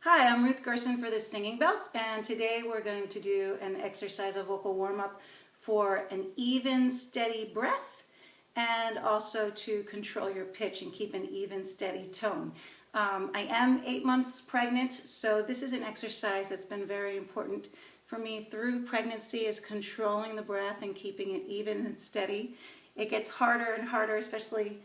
Hi, I'm Ruth Gerson for the Singingbelt, and today we're going to do an exercise, a vocal warm-up for an even, steady breath and also to control your pitch and keep an even, steady tone. I am 8 months pregnant, so this is an exercise that's been very important for me through pregnancy, is controlling the breath and keeping it even and steady. It gets harder and harder, especially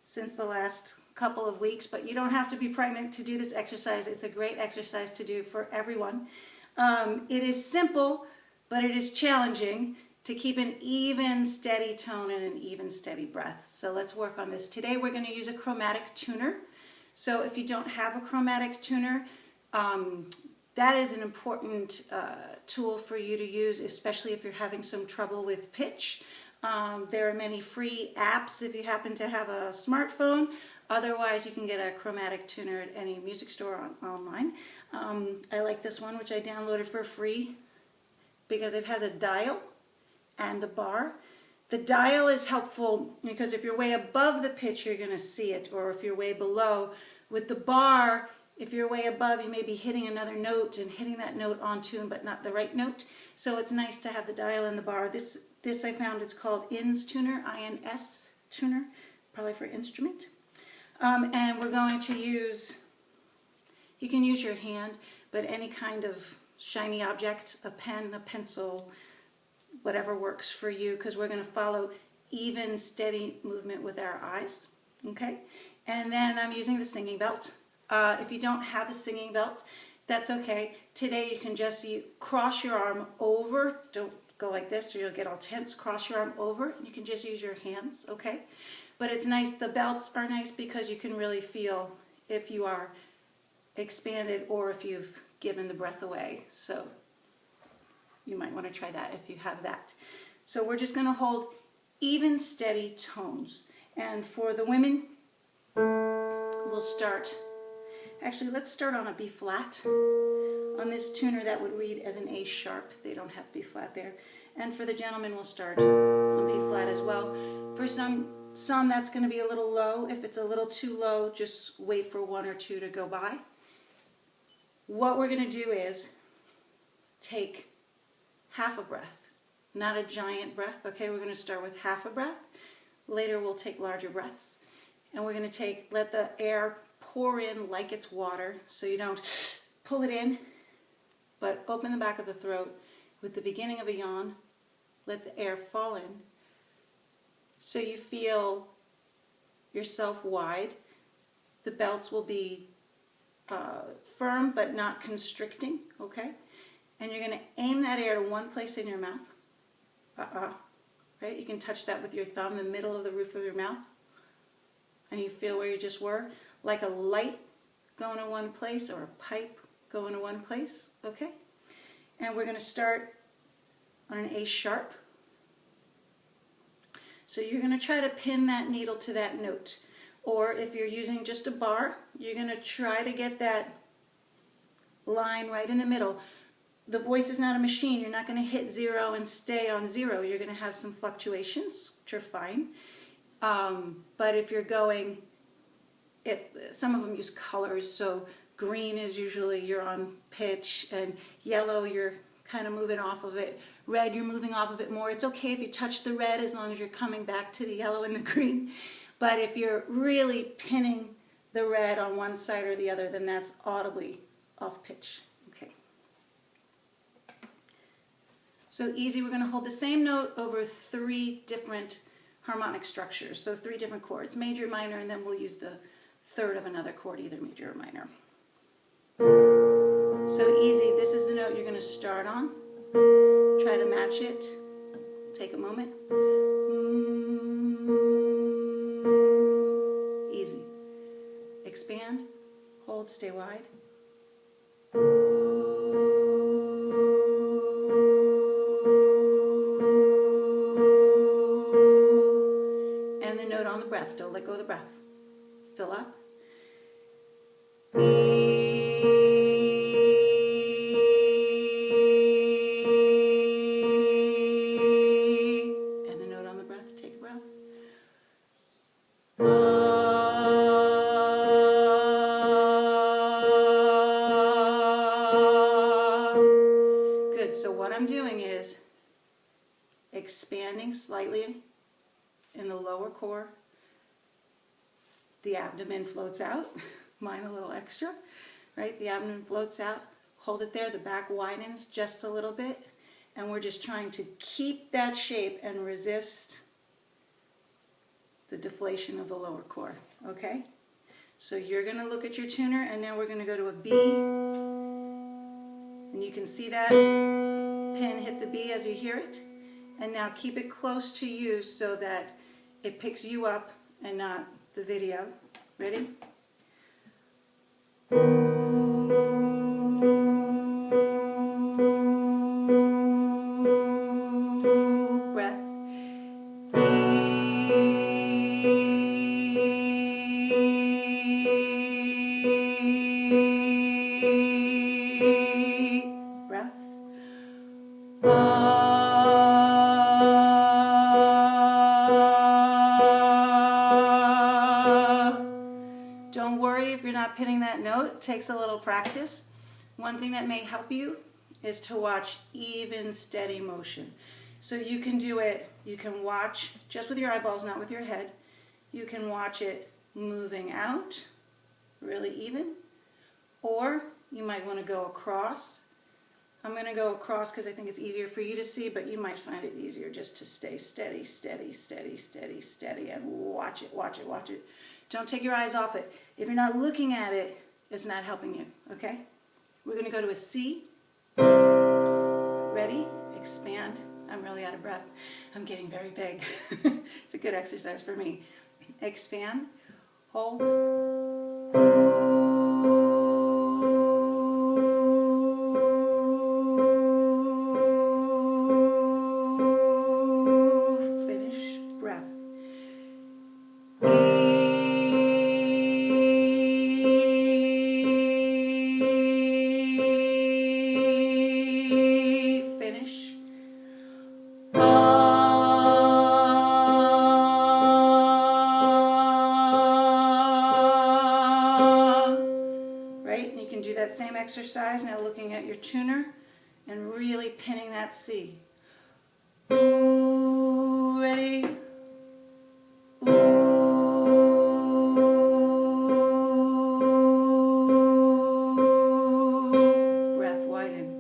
since the last couple of weeks, but you don't have to be pregnant to do this exercise. It's a great exercise to do for everyone. It is simple, but it is challenging to keep an even, steady tone and an even, steady breath. So let's work on this. Today we're going to use a chromatic tuner. So if you don't have a chromatic tuner, that is an important tool for you to use, especially if you're having some trouble with pitch. There are many free apps if you happen to have a smartphone. Otherwise, you can get a chromatic tuner at any music store online. I like this one, which I downloaded for free because it has a dial and a bar. The dial is helpful because if you're way above the pitch, you're going to see it, or if you're way below. With the bar, if you're way above, you may be hitting another note and hitting that note on tune, but not the right note. So it's nice to have the dial and the bar. This I found, it's called INS tuner, I-N-S tuner, probably for instrument. And we're going to use, you can use your hand, but any kind of shiny object, a pen, a pencil, whatever works for you, because we're going to follow even, steady movement with our eyes, okay? And then I'm using the Singingbelt. If you don't have a Singingbelt, that's okay. Today you can just cross your arm over. Don't go like this or you'll get all tense. Cross your arm over. You can just use your hands, okay? But it's nice. The belts are nice because you can really feel if you are expanded or if you've given the breath away. So you might want to try that if you have that. So we're just going to hold even, steady tones. And for the women, we'll start. Actually, let's start on a B flat. On this tuner, that would read as an A sharp. They don't have B flat there. And for the gentlemen, we'll start on B flat as well. For some that's going to be a little low. If it's a little too low, just wait for one or two to go by. What we're going to do is take half a breath, not a giant breath. Okay, we're going to start with half a breath. Later, we'll take larger breaths. And we're going to let the air pour in like it's water, so you don't pull it in, but open the back of the throat with the beginning of a yawn. Let the air fall in so you feel yourself wide. The belts will be firm but not constricting, okay? And you're going to aim that air to one place in your mouth. Right? You can touch that with your thumb, the middle of the roof of your mouth. And you feel where you just were, like a light going to one place or a pipe going to one place, okay? And we're going to start on an A sharp. So you're going to try to pin that needle to that note. Or if you're using just a bar, you're going to try to get that line right in the middle. The voice is not a machine. You're not going to hit zero and stay on zero. You're going to have some fluctuations, which are fine. But if you're going, some of them use colors, so green is usually you're on pitch, and yellow you're kind of moving off of it. Red, you're moving off of it more. It's okay if you touch the red as long as you're coming back to the yellow and the green. But if you're really pinning the red on one side or the other, then that's audibly off pitch. Okay. So easy, we're going to hold the same note over 3 different harmonic structures. So 3 different chords, major, minor, and then we'll use the third of another chord, either major or minor. So easy, this is the note you're going to start on. Try to match it. Take a moment. Easy. Expand, hold, stay wide. And the note on the breath, don't let go of the breath. Fill up. And the note on the breath, take a breath. expanding slightly in the lower core. The abdomen floats out. Mine a little extra, right? The abdomen floats out. Hold it there. The back widens just a little bit. And we're just trying to keep that shape and resist the deflation of the lower core, okay? So you're going to look at your tuner, and now we're going to go to a B. And you can see that pin hit the B as you hear it. And now keep it close to you so that it picks you up and not the video. Ready? Breath. Breath. Don't worry if you're not pinning that note. It takes a little practice. One thing that may help you is to watch even, steady motion. So you can do it, you can watch just with your eyeballs, not with your head. You can watch it moving out, really even. Or you might want to go across. I'm going to go across because I think it's easier for you to see, but you might find it easier just to stay steady, steady, steady, steady, steady, and watch it, watch it, watch it. Don't take your eyes off it. If you're not looking at it, it's not helping you, okay? We're going to go to a C. Ready? Expand. I'm really out of breath. I'm getting very big. It's a good exercise for me. Expand. Hold. Finish. Breath. Same exercise, now looking at your tuner and really pinning that C. Ooh, ready? Ooh. Breath widen.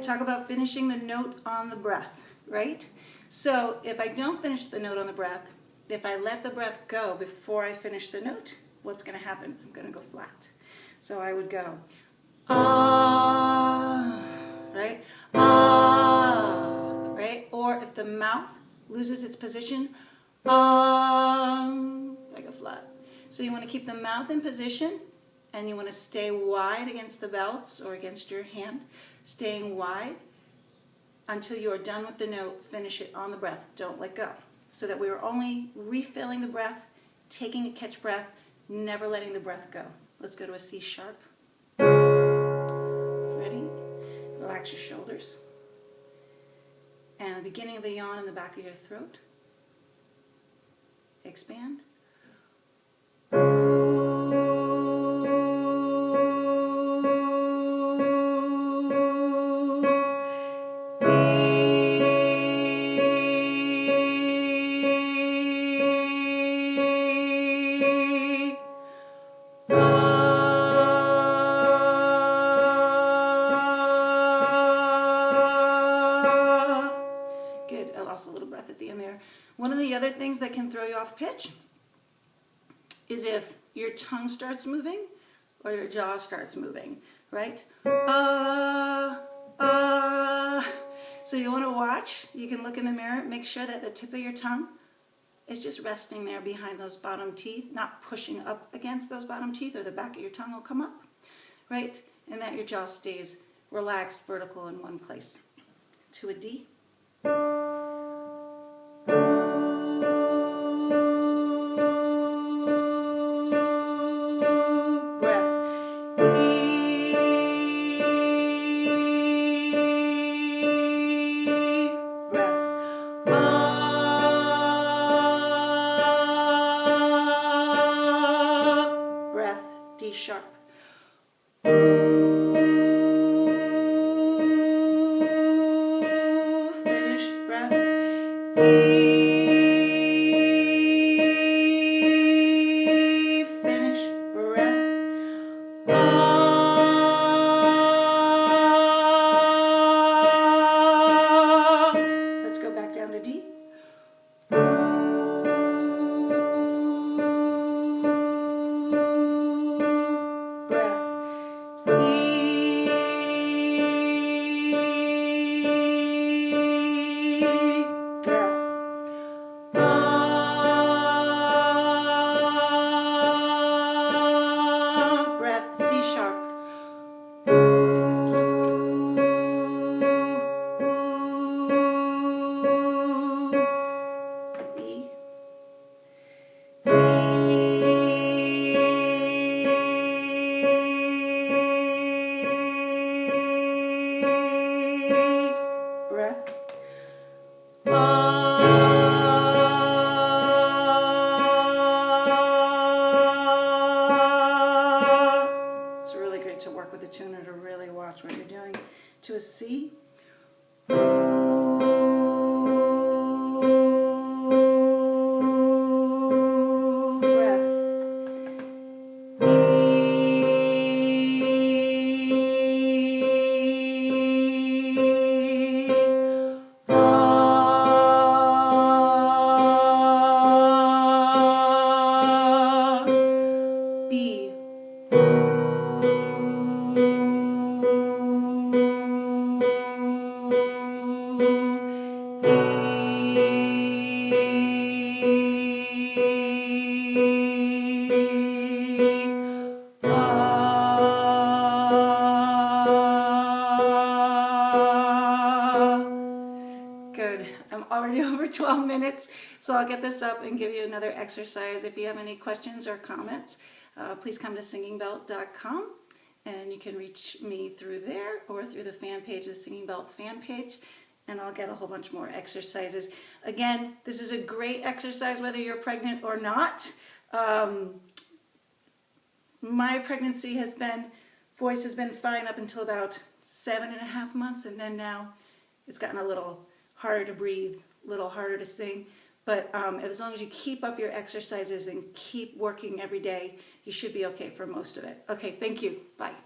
Talk about finishing the note on the breath, right? So if I don't finish the note on the breath, if I let the breath go before I finish the note, what's going to happen? I'm going to go flat. So I would go, ah, right? Ah, right? Or if the mouth loses its position, I go flat. So you want to keep the mouth in position, and you want to stay wide against the belts or against your hand, staying wide until you are done with the note. Finish it on the breath. Don't let go. So that we are only refilling the breath, taking a catch breath, never letting the breath go. Let's go to a C sharp. Ready? Relax your shoulders. And the beginning of a yawn in the back of your throat. Expand. Good. I lost a little breath at the end there. One of the other things that can throw you off pitch is if your tongue starts moving or your jaw starts moving, right? So you want to watch. You can look in the mirror, make sure that the tip of your tongue is just resting there behind those bottom teeth, not pushing up against those bottom teeth, or the back of your tongue will come up, right? And that your jaw stays relaxed, vertical in one place. To a D. Breath. minutes. So I'll get this up and give you another exercise. If you have any questions or comments, please come to singingbelt.com. And you can reach me through there or through the fan page, the Singingbelt fan page, and I'll get a whole bunch more exercises. Again, this is a great exercise whether you're pregnant or not. My pregnancy voice has been fine up until about 7.5 months, and then now it's gotten a little harder to breathe, a little harder to sing. But as long as you keep up your exercises and keep working every day, you should be okay for most of it. Okay, thank you. Bye.